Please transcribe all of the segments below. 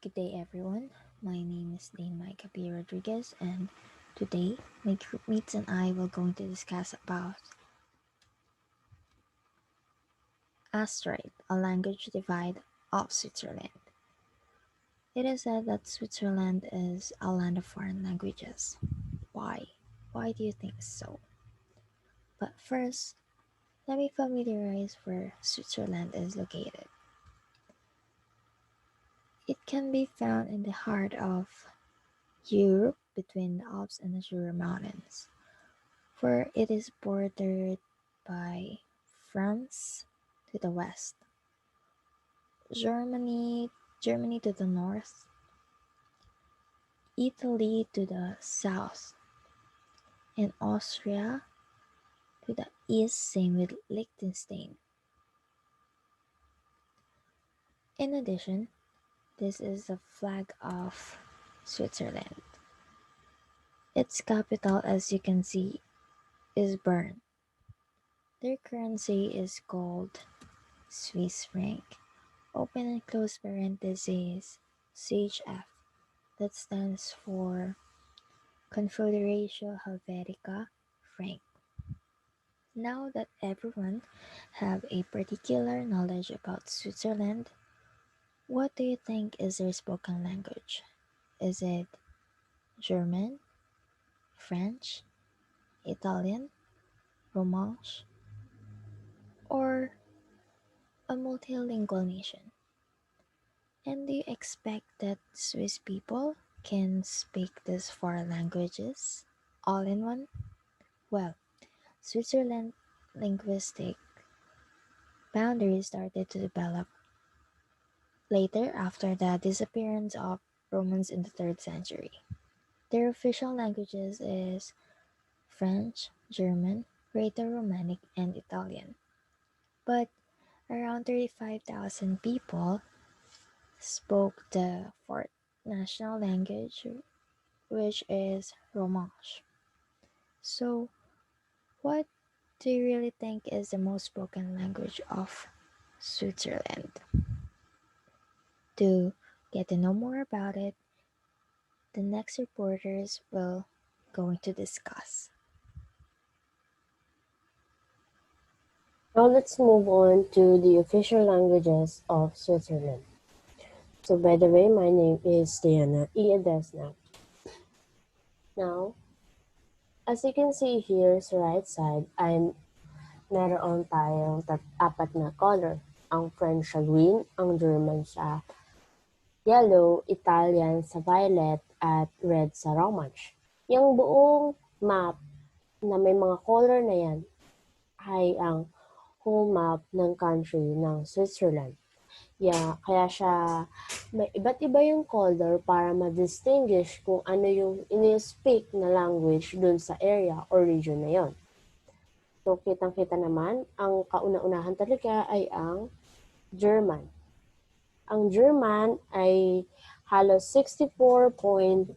Good day, everyone. My name is Dane Micah P. Rodriguez, and today my group mates and I will going to discuss about Astride, a language divide of Switzerland. It is said that Switzerland is a land of foreign languages. Why? Why do you think so? But first, let me familiarize where Switzerland is located. It can be found in the heart of Europe between the Alps and the Jura Mountains, where it is bordered by France to the west, Germany, Germany to the north, Italy to the south, and Austria to the east, same with Liechtenstein. In addition, this is the flag of Switzerland. Its capital, as you can see, is Bern. Their currency is called Swiss franc. Open and close parentheses, CHF. That stands for Confederatio Helvetica Franc. Now that everyone have a particular knowledge about Switzerland, what do you think is their spoken language? Is it German, French, Italian, Romansh, or a multilingual nation? And do you expect that Swiss people can speak these four languages all in one? Well, Switzerland linguistic boundaries started to develop later after the disappearance of Romans in the 3rd century. Their official languages is French, German, Greco-Romanic, and Italian. But around 35,000 people spoke the fourth national language, which is Romansh. So, what do you really think is the most spoken language of Switzerland? To get to know more about it, the next reporters will going to discuss. Now let's move on to the official languages of Switzerland. So by the way, my name is Diana Iadesna. Now, as you can see here sa right side, ay meron tayong apat na color. Ang French sa green, ang German sa yellow, Italian sa violet, at red sa Romansh. Yung buong map na may mga color na yan ay ang whole map ng country ng Switzerland. Yeah, kaya siya, may iba't iba yung color para ma-distinguish kung ano yung ini-speak na language dun sa area or region na yon. So, kitang-kita naman, ang kauna-unahan talaga ay ang German. Ang German ay halos 64.9%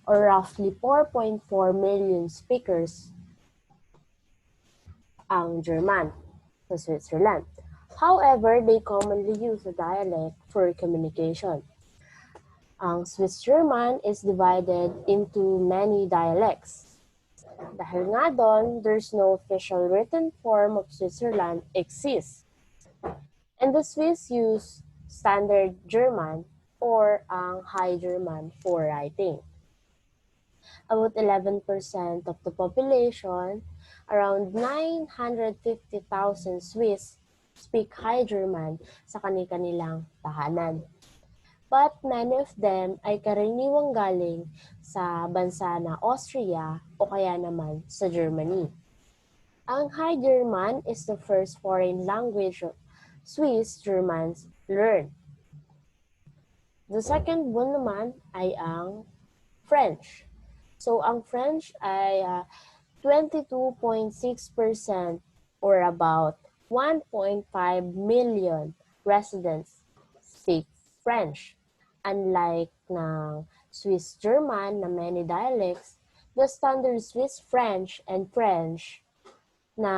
or roughly 4.4 million speakers ang German sa Switzerland. However, they commonly use a dialect for communication. Ang Swiss German is divided into many dialects. Dahil nga doon, there's no official written form of Switzerland exists. And the Swiss use Standard German or ang High German for writing. About 11% of the population, around 950,000 Swiss, speak High German sa kanilang tahanan. But many of them ay karaniwang galing sa bansa na Austria o kaya naman sa Germany. Ang High German is the first foreign language Swiss Germans learn. The second one naman ay ang French. So ang French ay 22.6% or about 1.5 million residents speak French. Unlike ng Swiss German na many dialects, the standard Swiss French and French na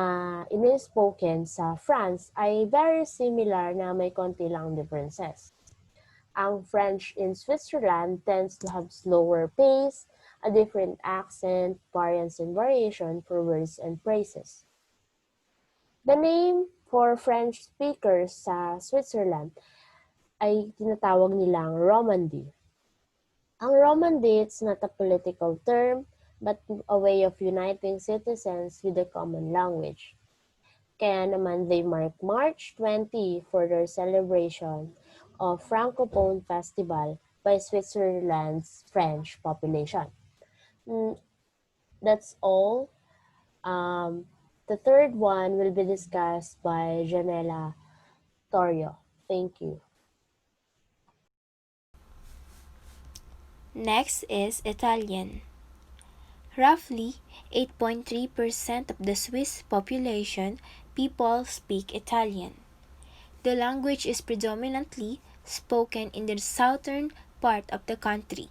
inispoken sa France ay very similar na may konti lang differences. Ang French in Switzerland tends to have slower pace, a different accent, variance and variation for words and phrases. The name for French speakers sa Switzerland ay tinatawag nilang Romandie. Ang Romandie is not a political term, but a way of uniting citizens with a common language. Kaya naman they mark March 20 for their celebration of Francophone Festival by Switzerland's French population. Mm, That's all. Um, the third one will be discussed by Janela Torio. Thank you. Next is Italian. Roughly 8.3% of the Swiss population people speak Italian. The language is predominantly spoken in the southern part of the country.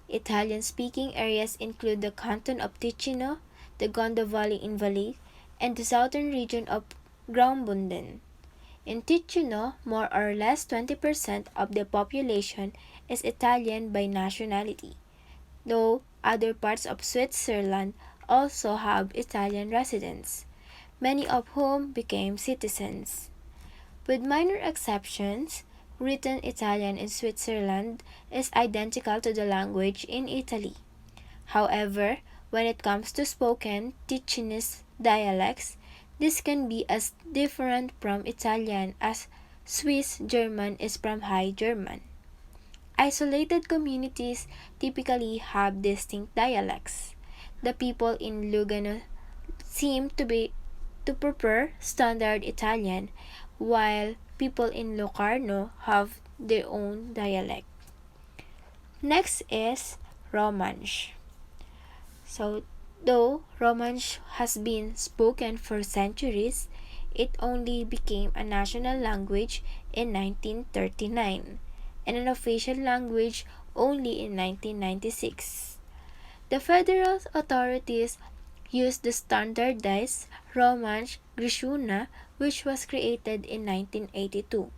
Italian-speaking areas include the canton of Ticino, the Gonda Valley in Valais, and the southern region of Graubünden. In Ticino, more or less 20% of the population is Italian by nationality, though other parts of Switzerland also have Italian residents, many of whom became citizens. With minor exceptions, written Italian in Switzerland is identical to the language in Italy. However, when it comes to spoken Ticinese dialects, this can be as different from Italian as Swiss German is from High German. Isolated communities typically have distinct dialects. The people in Lugano seem to prefer standard Italian, while people in Locarno have their own dialect. Next is Romansh. So, though Romansh has been spoken for centuries, it only became a national language in 1939 and an official language only in 1996. The federal authorities used the standardized Romansh Grishuna, which was created in 1982.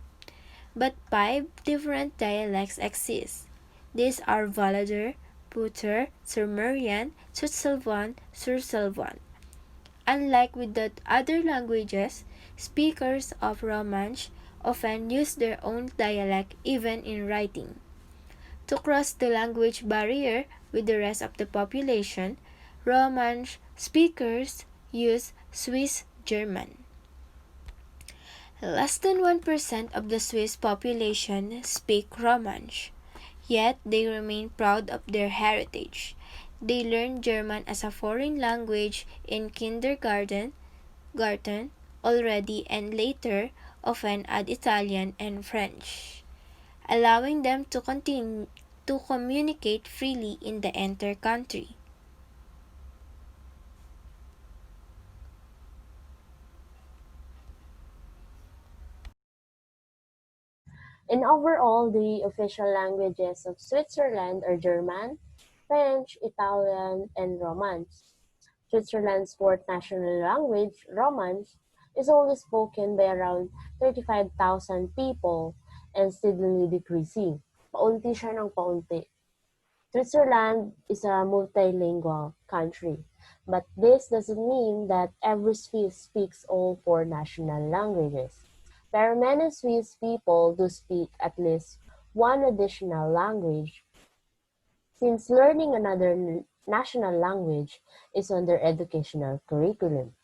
But five different dialects exist. These are Valader, Puter, Sumerian, Sutsilvan, Sursilvan. Unlike with the other languages, speakers of Romansh often use their own dialect even in writing. To cross the language barrier with the rest of the population, Romansh speakers use Swiss German. Less than 1% of the Swiss population speak Romansh, yet they remain proud of their heritage. They learn German as a foreign language in garden already and later often add Italian and French, allowing them to continue to communicate freely in the entire country. In overall, the official languages of Switzerland are German, French, Italian, and Romance. Switzerland's fourth national language, Romance, is only spoken by around 35,000 people and steadily decreasing. Paunti siya ng paunti. Switzerland is a multilingual country, but this doesn't mean that every Swiss speaks all four national languages. There are many Swiss people who speak at least one additional language, since learning another national language is on their educational curriculum.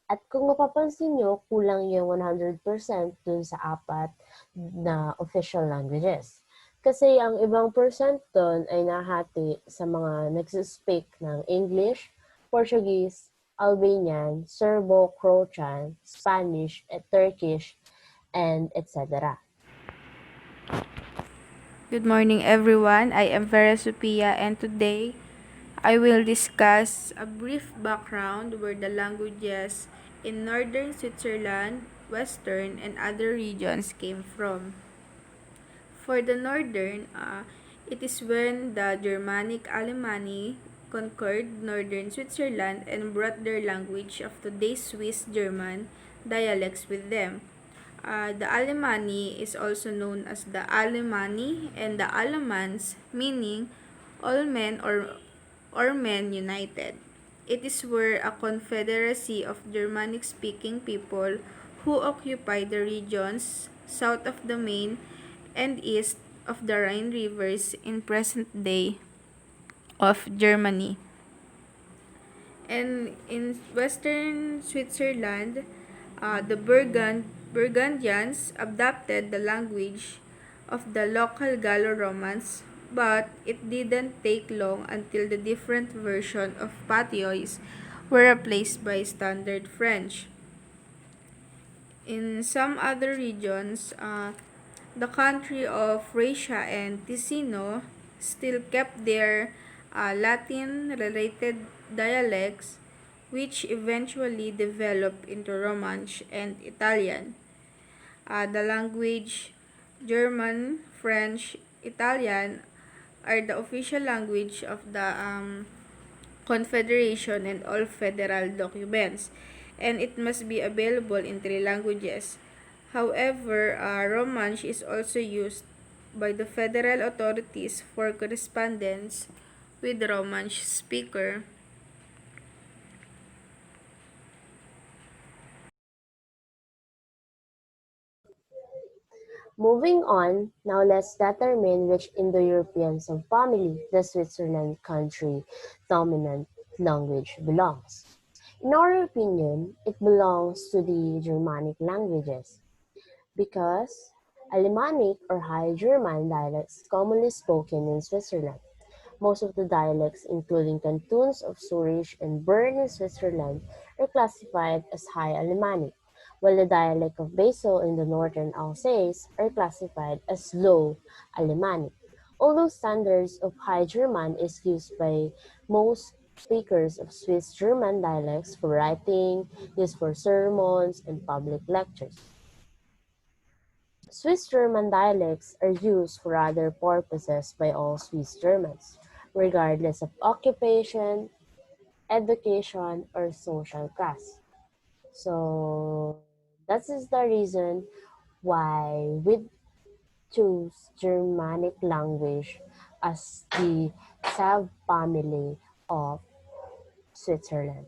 At kung mapapansin nyo, kulang yung 100% dun sa apat na official languages. Kasi ang ibang percent dun ay nahati sa mga nagsispeak ng English, Portuguese, Albanian, Serbo-Croatian, Spanish, Turkish, and etc. Good morning, everyone. I am Vera Sophia, and today I will discuss a brief background where the languages in northern Switzerland, western, and other regions came from. For the northern, it is when the Germanic Alemanni conquered northern Switzerland and brought their language of today's Swiss German dialects with them. The Alemanni is also known as the Alemanni and the Alamans, meaning all men or men united. It is where a confederacy of Germanic-speaking people who occupy the regions south of the Main and east of the Rhine rivers in present-day of Germany. And in western Switzerland, the Burgundians adopted the language of the local Gallo-Romance, but it didn't take long until the different version of patois were replaced by standard French. In some other regions, the country of Raetia and Ticino still kept their Latin-related dialects, which eventually developed into Romansh and Italian. The language German, French, Italian are the official language of the Confederation and all federal documents, and it must be available in three languages. However, Romansh is also used by the federal authorities for correspondence with Romansh speaker. Moving on, now let's determine which Indo-European subfamily the Switzerland country dominant language belongs. In our opinion, it belongs to the Germanic languages because Alemannic or High German dialects commonly spoken in Switzerland. Most of the dialects, including cantons of Zurich and Bern in Switzerland, are classified as High Alemannic, while the dialect of Basel in the northern Alsace are classified as Low Alemannic. Although standards of High German is used by most speakers of Swiss German dialects for writing, used for sermons, and public lectures. Swiss German dialects are used for other purposes by all Swiss Germans, regardless of occupation, education, or social class. So that is the reason why we choose Germanic language as the subfamily of Switzerland.